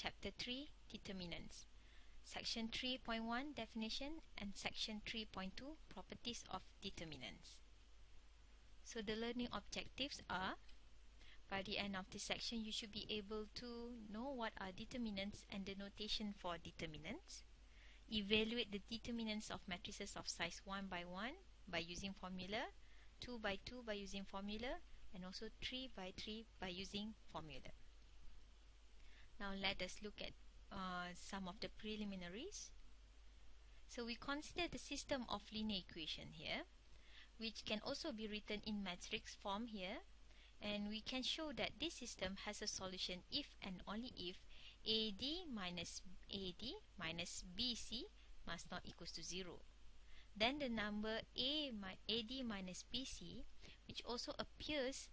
Chapter 3, Determinants, Section 3.1, Definition, and Section 3.2, Properties of Determinants. So the learning objectives are, by the end of this section, you should be able to know what are determinants and the notation for determinants. Evaluate the determinants of matrices of size 1 by 1 by using formula, 2 by 2 by using formula, and also 3 by 3 by using formula. Now let us look at some of the preliminaries. So we consider the system of linear equation here, which can also be written in matrix form here, and we can show that this system has a solution if and only if AD minus BC must not equals to 0. Then the number AD minus BC, which also appears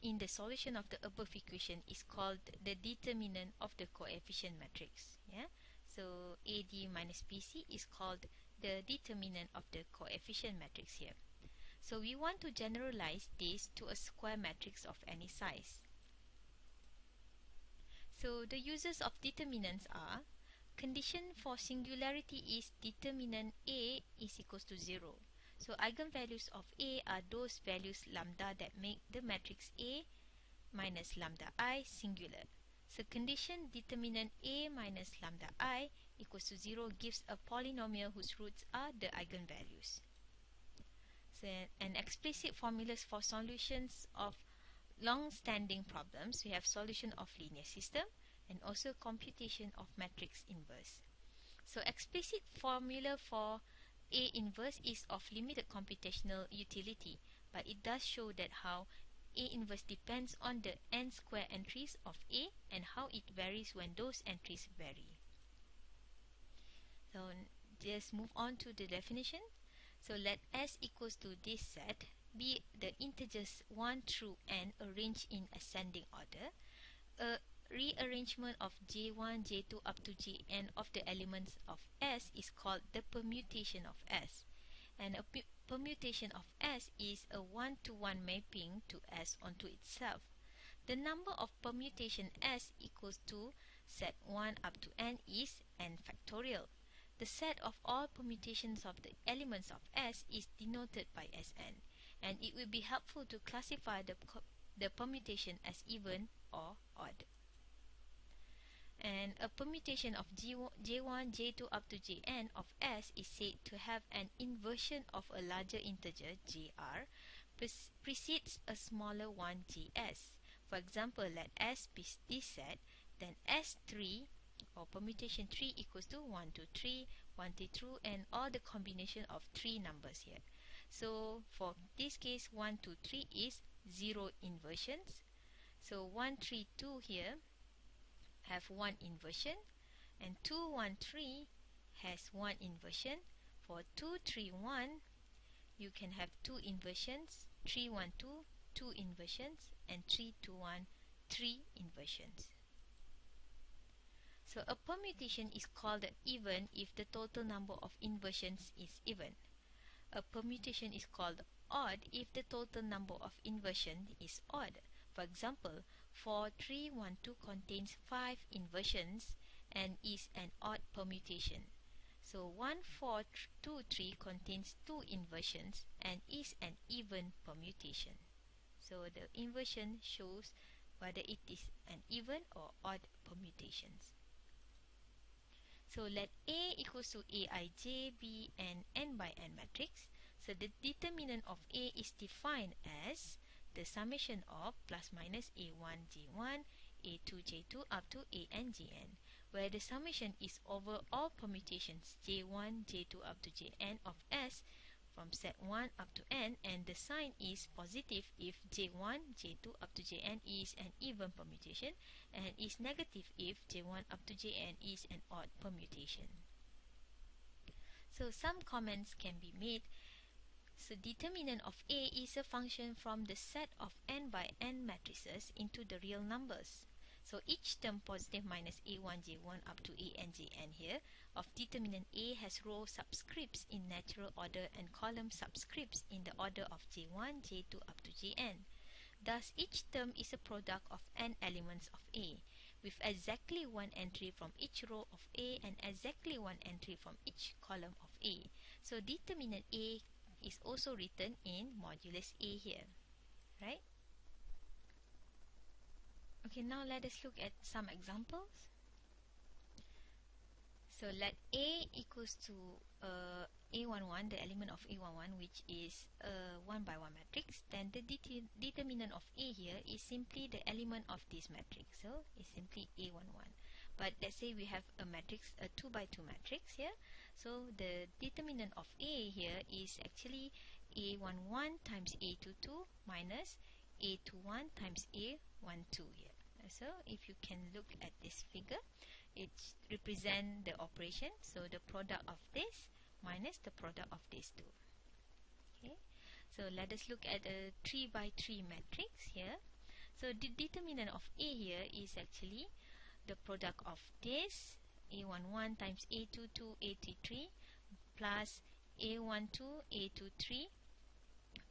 in the solution of the above equation, is called the determinant of the coefficient matrix. Yeah, so AD minus BC is called the determinant of the coefficient matrix here. So we want to generalize this to a square matrix of any size. So the uses of determinants are: condition for singularity is determinant A is equals to 0. So eigenvalues of A are those values lambda that make the matrix A minus lambda I singular. So condition determinant A minus lambda I equals to 0 gives a polynomial whose roots are the eigenvalues. So an explicit formulas for solutions of long-standing problems. We have solution of linear system and also computation of matrix inverse. So explicit formula for A inverse is of limited computational utility, but it does show that how A inverse depends on the n square entries of A and how it varies when those entries vary. So just move on to the definition. So let S equals to this set be the integers 1 through n arranged in ascending order. A rearrangement of J1, J2 up to Jn of the elements of S is called the permutation of S. And a permutation of S is a one-to-one mapping to S onto itself. The number of permutation S equals to set 1 up to n is n factorial. The set of all permutations of the elements of S is denoted by Sn, and it will be helpful to classify the permutation as even or odd. And a permutation of J1, J2 up to Jn of S is said to have an inversion of a larger integer Jr precedes a smaller one Js. For example, let S be this set, then S3 or permutation 3 equals to 1 to 3, 1 to 2, and all the combination of 3 numbers here. So for this case, 1 to 3 is 0 inversions. So 1, 3, 2 here have 1 inversion, and 2, 1, 3 has 1 inversion. For 2, 3, 1, you can have 2 inversions, 3, 1, 2, 2 inversions, and 3, 2, 1, 3 inversions. So a permutation is called even if the total number of inversions is even. A permutation is called odd if the total number of inversions is odd. For example, 4, 3, 1, 2 contains 5 inversions and is an odd permutation. So 1, 4, 2, 3 contains 2 inversions and is an even permutation. So the inversion shows whether it is an even or odd permutations. So let A equals to Aij be an n by n matrix. So the determinant of A is defined as the summation of plus minus A1 J1, A2 J2 up to An Jn, where the summation is over all permutations J1, J2 up to Jn of S from set 1 up to n, and the sign is positive if J1, J2 up to Jn is an even permutation and is negative if J1 up to Jn is an odd permutation. So some comments can be made. So determinant of A is a function from the set of n by n matrices into the real numbers. So each term positive minus A1 J1 up to An Jn here of determinant A has row subscripts in natural order and column subscripts in the order of J1, J2 up to Jn. Thus each term is a product of n elements of A, with exactly one entry from each row of A and exactly one entry from each column of A. So determinant A is also written in modulus A here, right? Okay, now let us look at some examples. So let A equals to A11, the element of A11, which is a 1 by 1 matrix. Then the determinant of A here is simply the element of this matrix. So it's simply A11. But let's say we have a matrix, a 2 by 2 matrix here. So the determinant of A here is actually A11 times A22 minus A21 times A12 here. So if you can look at this figure, it represents the operation, so the product of this minus the product of these two. Okay, so let us look at a 3 by 3 matrix here. So the determinant of A here is actually the product of this A11 times A22 A33 plus A12 A23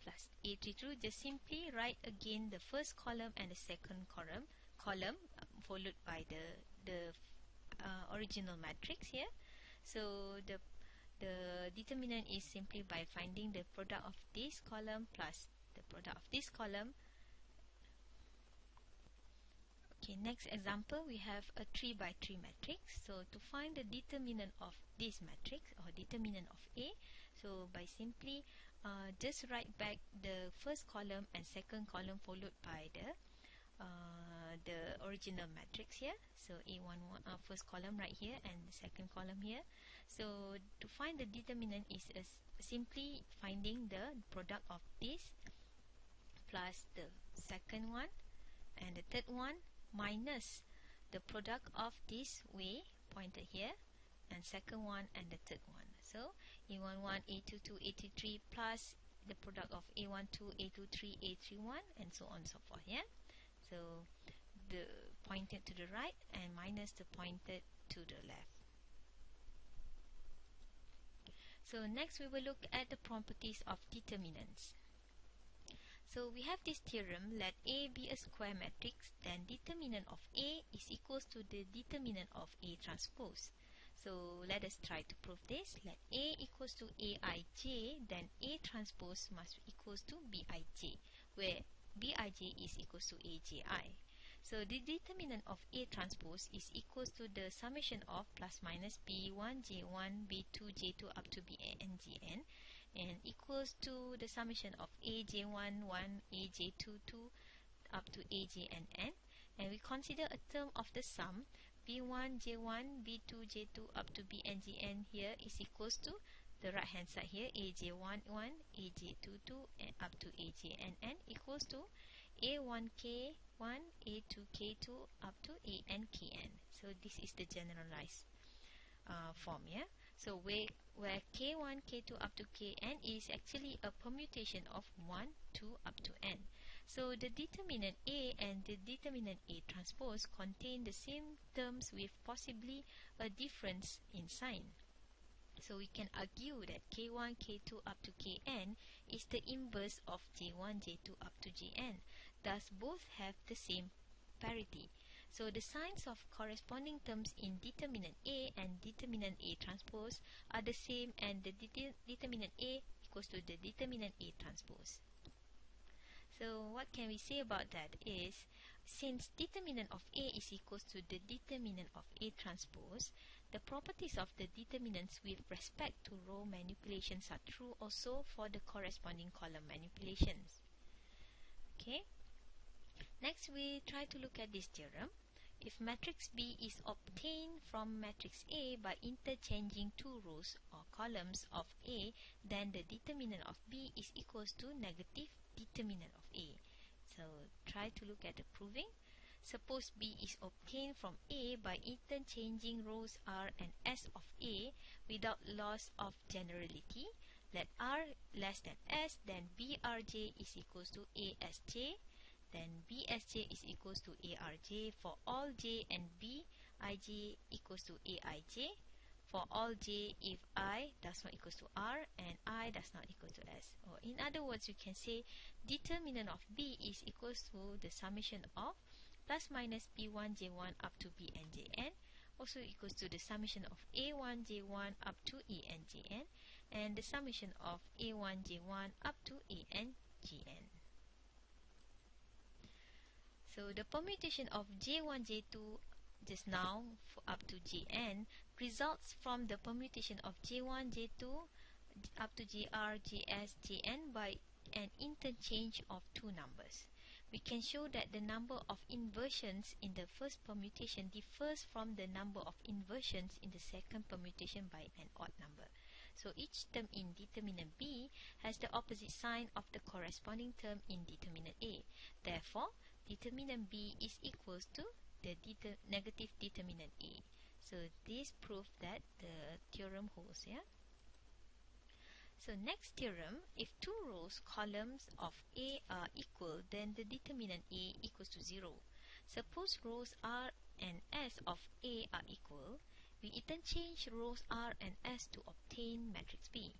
plus A32. Just simply write again the first column and the second column followed by the original matrix here. So the determinant is simply by finding the product of this column plus the product of this column. Okay, next example, we have a 3 by 3 matrix. So to find the determinant of this matrix or determinant of A, so by simply just write back the first column and second column followed by the original matrix here. So A11 first column right here and the second column here. So to find the determinant is simply finding the product of this plus the second one and the third one minus the product of this way pointed here and second one and the third one. So A11 A22 A23 plus the product of A12 A23 A31 and so on and so forth. Yeah. So the pointed to the right and minus the pointed to the left. So next we will look at the properties of determinants. So we have this theorem, let A be a square matrix, then determinant of A is equals to the determinant of A transpose. So let us try to prove this. Let A equals to Aij, then A transpose must be equals to Bij, where Bij is equals to Aji. So the determinant of A transpose is equals to the summation of plus minus B1 J1 B2 J2 up to Bn Gn, and equals to the summation of Aj1 1 Aj2 2 up to Ajn, and we consider a term of the sum B1 J1 B2 J2 up to Bn Gn here is equals to the right hand side here Aj1 1 Aj2 2 and up to Ajn equals to A1k1 A2k2 up to Ankn. So this is the generalized form, yeah. So where k1 k2 up to kn is actually a permutation of 1 2 up to n. So the determinant A and the determinant A transpose contain the same terms with possibly a difference in sign. So we can argue that k1 k2 up to kn is the inverse of j1 j2 up to jn. Thus both have the same parity. So the signs of corresponding terms in determinant A and determinant A transpose are the same, and the determinant A equals to the determinant A transpose. So what can we say about that is, since determinant of A is equals to the determinant of A transpose, the properties of the determinants with respect to row manipulations are true also for the corresponding column manipulations. Okay. Next, we try to look at this theorem. If matrix B is obtained from matrix A by interchanging two rows or columns of A, then the determinant of B is equals to negative determinant of A. So try to look at the proving. Suppose B is obtained from A by interchanging rows R and S of A without loss of generality. Let R less than S, then BRJ is equals to ASJ. Then BSJ is equals to ARJ for all J, and BIJ equals to AIJ for all J if I does not equals to R and I does not equal to S. Or in other words, you can say determinant of B is equals to the summation of plus minus B1 J1 up to Bn Jn also equals to the summation of A1 J1 up to An Jn and the summation of A1 J1 up to An Gn. So the permutation of J1 J2 just now up to Jn results from the permutation of J1 J2 up to Jr, Js, Jn by an interchange of two numbers. We can show that the number of inversions in the first permutation differs from the number of inversions in the second permutation by an odd number. So each term in determinant B has the opposite sign of the corresponding term in determinant A. Therefore, determinant B is equals to the negative determinant A. So this proves that the theorem holds, yeah? So next theorem, if two rows columns of A are equal, then the determinant A equals to 0. Suppose rows R and S of A are equal. We interchange rows R and S to obtain matrix B.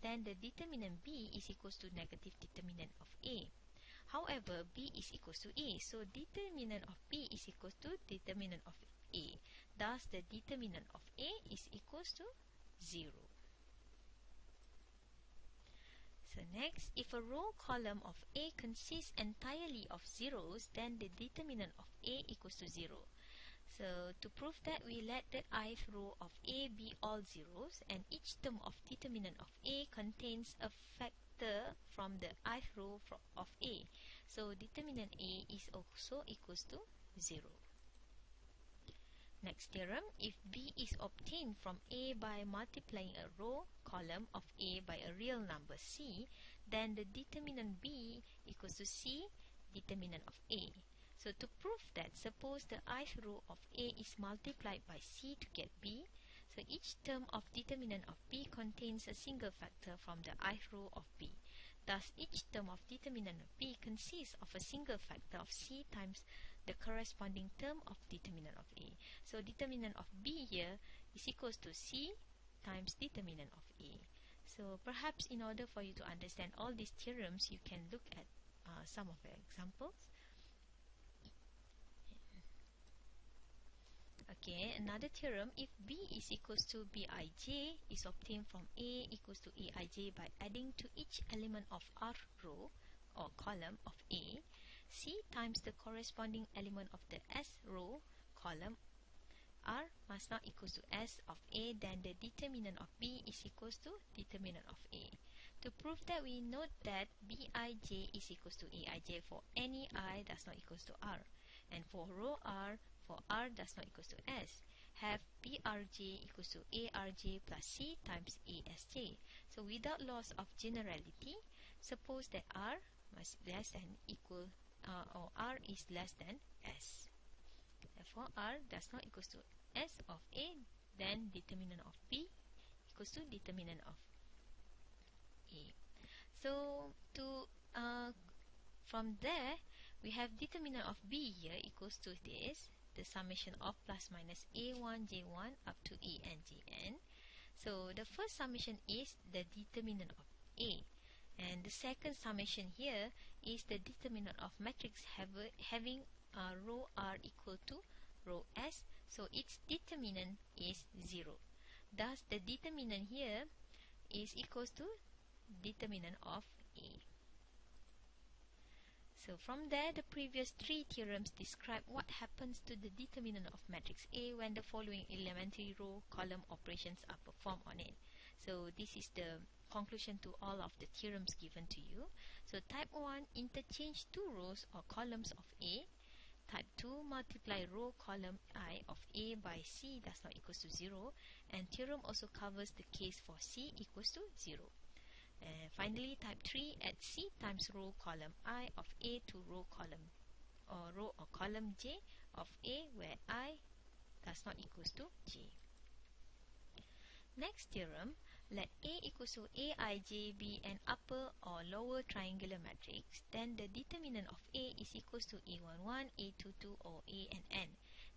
Then the determinant B is equals to negative determinant of A. However, B is equals to A, so determinant of B is equals to determinant of A. Thus, the determinant of A is equals to 0. So next, if a row column of A consists entirely of zeros, then the determinant of A equals to 0. So to prove that, we let the ith row of A be all zeros, and each term of determinant of A contains a factor from the ith row of A. So determinant A is also equals to 0. Next theorem, if B is obtained from A by multiplying a row column of A by a real number C, then the determinant B equals to C determinant of A. So to prove that, suppose the ith row of A is multiplied by C to get B. So each term of determinant of B contains a single factor from the ith row of B. Thus, each term of determinant of B consists of a single factor of C times the corresponding term of determinant of A. So determinant of B here is equals to C times determinant of A. So perhaps in order for you to understand all these theorems, you can look at some of the examples. Okay, another theorem, if B is equals to Bij is obtained from A equals to Aij by adding to each element of R row or column of A, C times the corresponding element of the S row column R must not equals to S of A, then the determinant of B is equals to determinant of A. To prove that, we note that Bij is equals to Aij for any I does not equals to R, and for row R, for R does not equals to S, have Brj equals to Arj plus C times Asj. So without loss of generality, suppose that R must less than equal or R is less than S. Therefore, R does not equals to S of A, then determinant of B equals to determinant of A. So to from there, we have determinant of B here equals to this, the summation of plus minus A1 J1 up to An Jn. So the first summation is the determinant of A, and the second summation here is the determinant of matrix having row R equal to row S, so its determinant is 0. Thus the determinant here is equals to determinant of A. So from there, the previous three theorems describe what happens to the determinant of matrix A when the following elementary row column operations are performed on it. So this is the conclusion to all of the theorems given to you. So type 1, interchange two rows or columns of A. Type 2, multiply row column I of A by C does not equals to 0. And theorem also covers the case for C equals to 0. And finally, type 3, add C times row column I of A to row column or column J of A where I does not equals to J. Next theorem, let A equals to Aij be an upper or lower triangular matrix, then the determinant of A is equals to A11, A22 or An.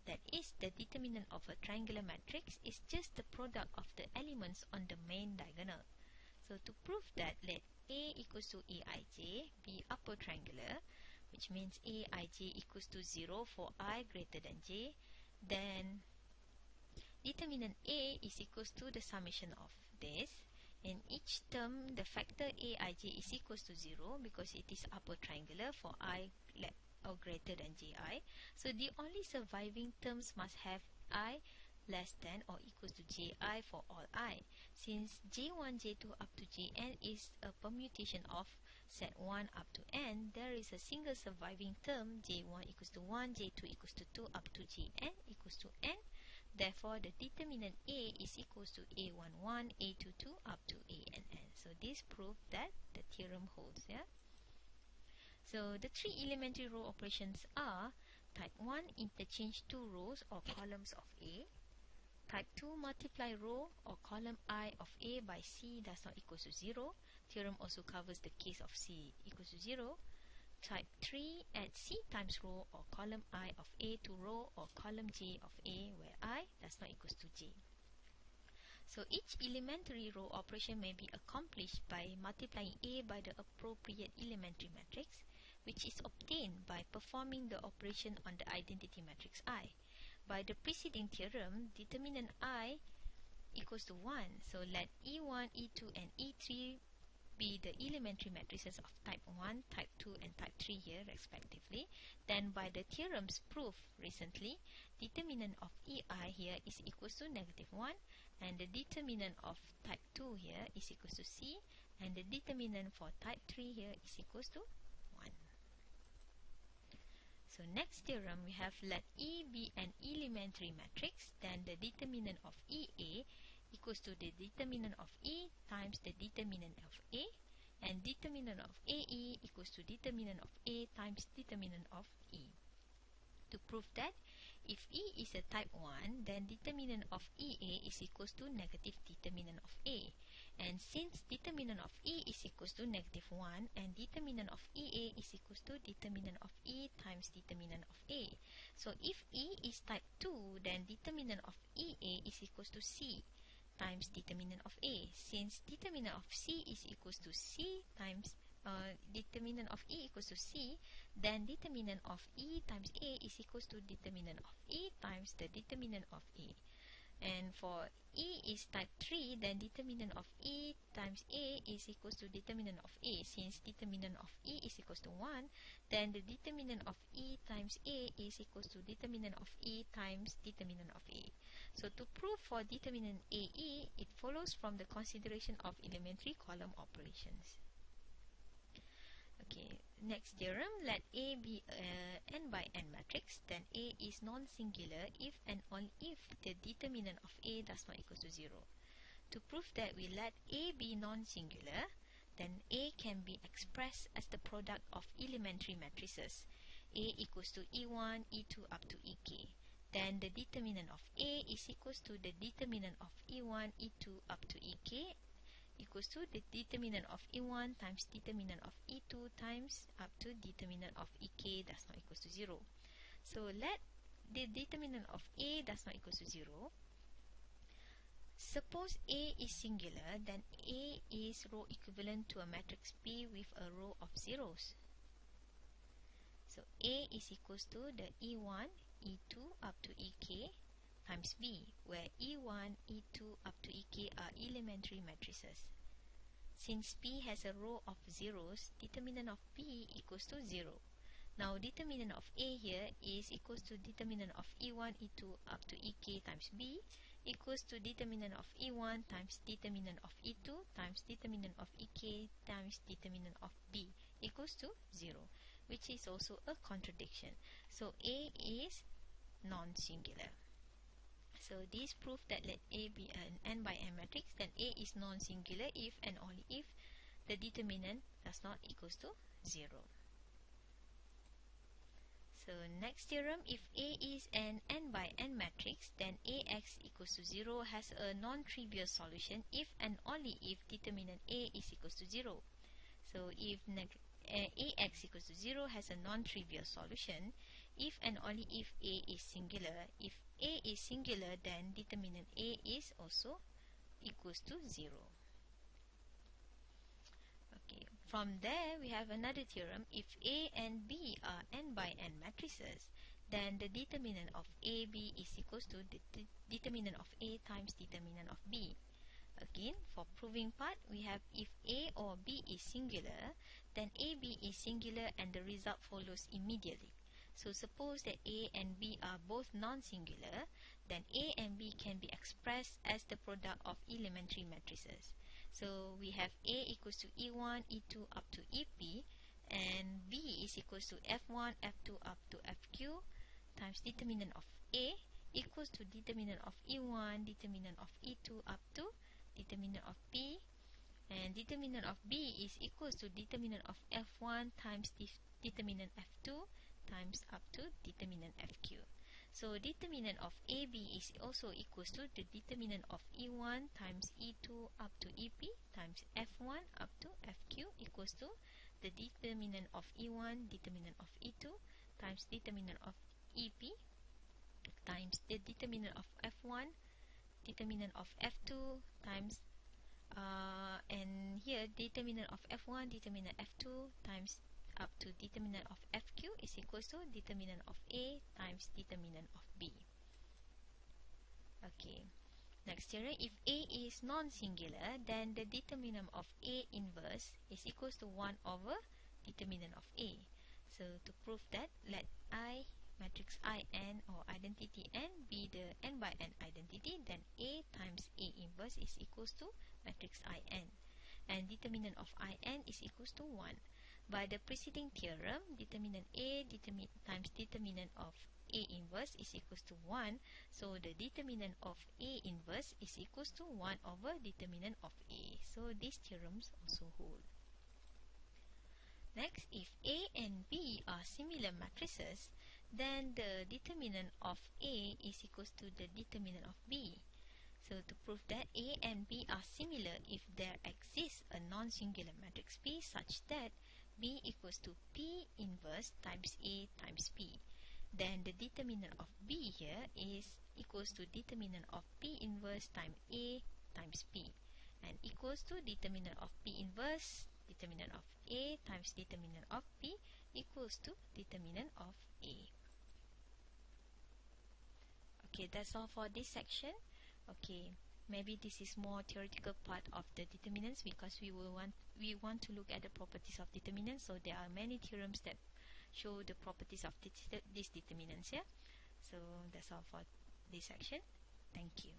That is, the determinant of a triangular matrix is just the product of the elements on the main diagonal. So to prove that, let A equals to Aij be upper triangular, which means aij equals to 0 for I greater than j, then determinant A is equals to the summation of this. In each term, the factor aij is equals to 0 because it is upper triangular for I or greater than ji. So the only surviving terms must have I less than or equals to ji for all I. Since j1, j2 up to jn is a permutation of set 1 up to n, there is a single surviving term j1 equals to 1, j2 equals to 2 up to jn equals to n. Therefore, the determinant A is equals to A11, A22 up to ANN. So this proves that the theorem holds. Yeah. So the three elementary row operations are: type 1, interchange two rows or columns of A; type 2, multiply row or column I of A by C does not equal to 0. Theorem also covers the case of C equals to 0. Type 3, add C times row or column I of A to row or column J of A where I does not equal to J. So each elementary row operation may be accomplished by multiplying A by the appropriate elementary matrix, which is obtained by performing the operation on the identity matrix I. By the preceding theorem, determinant I equals to 1. So let E1, E2 and E3 be the elementary matrices of type 1, type 2 and type 3 here respectively. Then by the theorems proved recently, determinant of EI here is equals to -1, and the determinant of type 2 here is equals to C, and the determinant for type 3 here is equals to 1. So next theorem we have, let E be an elementary matrix, then the determinant of EA equals to the determinant of E times the determinant of A, and determinant of AE equals to determinant of A times determinant of E. To prove that, if E is a type 1, then determinant of EA is equals to negative determinant of A. And since determinant of E is equals to -1 and determinant of EA is equals to determinant of E times determinant of A. So if E is type 2, then determinant of EA is equals to C times determinant of A. Since determinant of C is equals to C times determinant of E equals to C, then determinant of E times A is equals to determinant of E times the determinant of A. And for E is type 3, then determinant of E times A is equals to determinant of A. Since determinant of E is equals to 1, then the determinant of E times A is equals to determinant of E times determinant of A. So to prove for determinant AE, it follows from the consideration of elementary column operations. Okay, next theorem, let A be a n by n matrix, then A is non-singular if and only if the determinant of A does not equal to 0. To prove that we let A be non-singular, then A can be expressed as the product of elementary matrices. A equals to E1, E2 up to EK. Then the determinant of A is equals to the determinant of E1, E2 up to EK equals to the determinant of E1 times determinant of E2 times up to determinant of EK does not equals to 0. So let the determinant of A does not equals to 0. Suppose A is singular, then A is row equivalent to a matrix B with a row of zeros. So A is equals to the E1, E2 up to EK times B, where E1, E2 up to EK are elementary matrices. Since B has a row of zeros, determinant of B equals to 0. Now determinant of A here is equals to determinant of E1, E2 up to EK times B equals to determinant of E1 times determinant of E2 times determinant of EK times determinant of B equals to 0, which is also a contradiction. So A is non-singular. So this proves that let A be an n by n matrix, then A is non-singular if and only if the determinant does not equals to 0. So next theorem, if A is an n by n matrix, then Ax equals to 0 has a non-trivial solution if and only if determinant A is equals to 0. So if Ax equals to 0 has a non-trivial solution if and only if A is singular. If A is singular, then determinant A is also equals to 0. Okay, From there, we have another theorem. If A and B are n by n matrices, then the determinant of AB is equals to the determinant of A times determinant of B. Again, for proving part, we have if A or B is singular, then AB is singular and the result follows immediately. So suppose that A and B are both non-singular, then A and B can be expressed as the product of elementary matrices. So we have A equals to E1, E2 up to EP, and B is equals to F1, F2 up to FQ times determinant of A equals to determinant of E1, determinant of E2 up to determinant of P, and determinant of B is equals to determinant of F1 times determinant F2 times up to determinant FQ. So determinant of AB is also equals to the determinant of E1 times E2 up to EP times F1 up to FQ equals to the determinant of E1, determinant of E2 times determinant of EP times the determinant of F1, determinant of F2 times and here determinant of F1, determinant F2 times up to determinant of FQ is equals to determinant of A times determinant of B. Okay, next theorem, if A is non-singular, then the determinant of A inverse is equals to 1 over determinant of A. So to prove that, let I matrix IN or identity N be the n by n identity, then A times A inverse is equals to matrix IN, and determinant of IN is equals to 1. By the preceding theorem, determinant A times determinant of A inverse is equals to 1, so the determinant of A inverse is equals to 1 over determinant of A. So these theorems also hold. Next, if A and B are similar matrices, then the determinant of A is equals to the determinant of B. So to prove that A and B are similar, if there exists a non-singular matrix P such that B equals to P inverse times A times P, then the determinant of B here is equals to determinant of P inverse times A times P, and equals to determinant of P inverse determinant of A times determinant of P equals to determinant of A. Okay, that's all for this section. Okay, maybe this is more theoretical part of the determinants because we want to look at the properties of determinants. So there are many theorems that show the properties of these determinants here. So that's all for this section. Thank you.